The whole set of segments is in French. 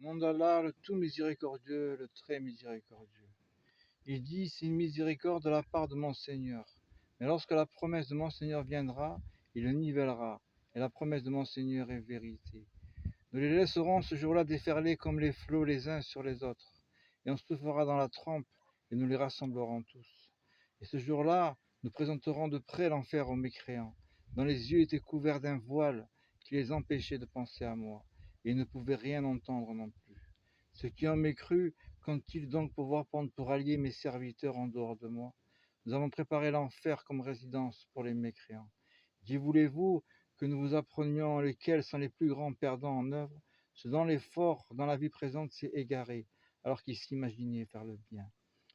Mon Allah, le tout miséricordieux, le très miséricordieux. Il dit, c'est une miséricorde de la part de mon Seigneur. Mais lorsque la promesse de mon Seigneur viendra, il le nivellera. Et la promesse de mon Seigneur est vérité. Nous les laisserons ce jour-là déferler comme les flots les uns sur les autres. Et on se fera dans la trempe et nous les rassemblerons tous. Et ce jour-là, nous présenterons de près l'enfer aux mécréants, dont les yeux étaient couverts d'un voile qui les empêchait de penser à moi, et ils ne pouvaient rien entendre non plus. Ceux qui ont mécru, qu'ont-ils donc pouvoir prendre pour alliés mes serviteurs en dehors de moi? Nous avons préparé l'enfer comme résidence pour les mécréants. D'y voulez-vous que nous vous apprenions lesquels sont les plus grands perdants en œuvre? Ce dont l'effort dans la vie présente s'est égaré, alors qu'ils s'imaginaient faire le bien.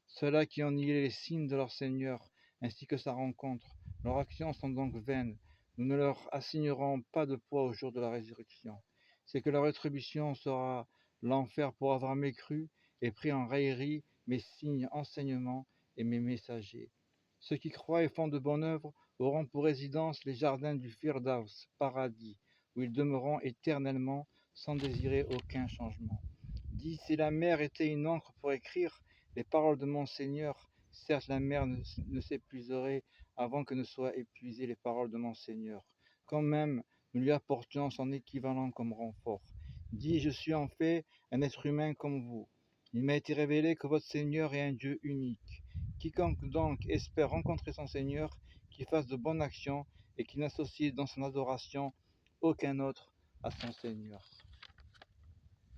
Ceux-là qui ont nié les signes de leur Seigneur, ainsi que sa rencontre, leurs actions sont donc vaines. Nous ne leur assignerons pas de poids au jour de la résurrection. C'est que leur rétribution sera l'enfer pour avoir mécru et pris en raillerie mes signes, enseignements et mes messagers. Ceux qui croient et font de bonnes œuvres auront pour résidence les jardins du Firdaus, paradis, où ils demeureront éternellement sans désirer aucun changement. Dis, si la mer était une encre pour écrire les paroles de mon Seigneur, certes la mer ne s'épuiserait avant que ne soient épuisées les paroles de mon Seigneur. Quand même, nous lui apportions son équivalent comme renfort. Dis, je suis en fait un être humain comme vous. Il m'a été révélé que votre Seigneur est un Dieu unique. Quiconque donc espère rencontrer son Seigneur, qu'il fasse de bonnes actions et qu'il n'associe dans son adoration aucun autre à son Seigneur.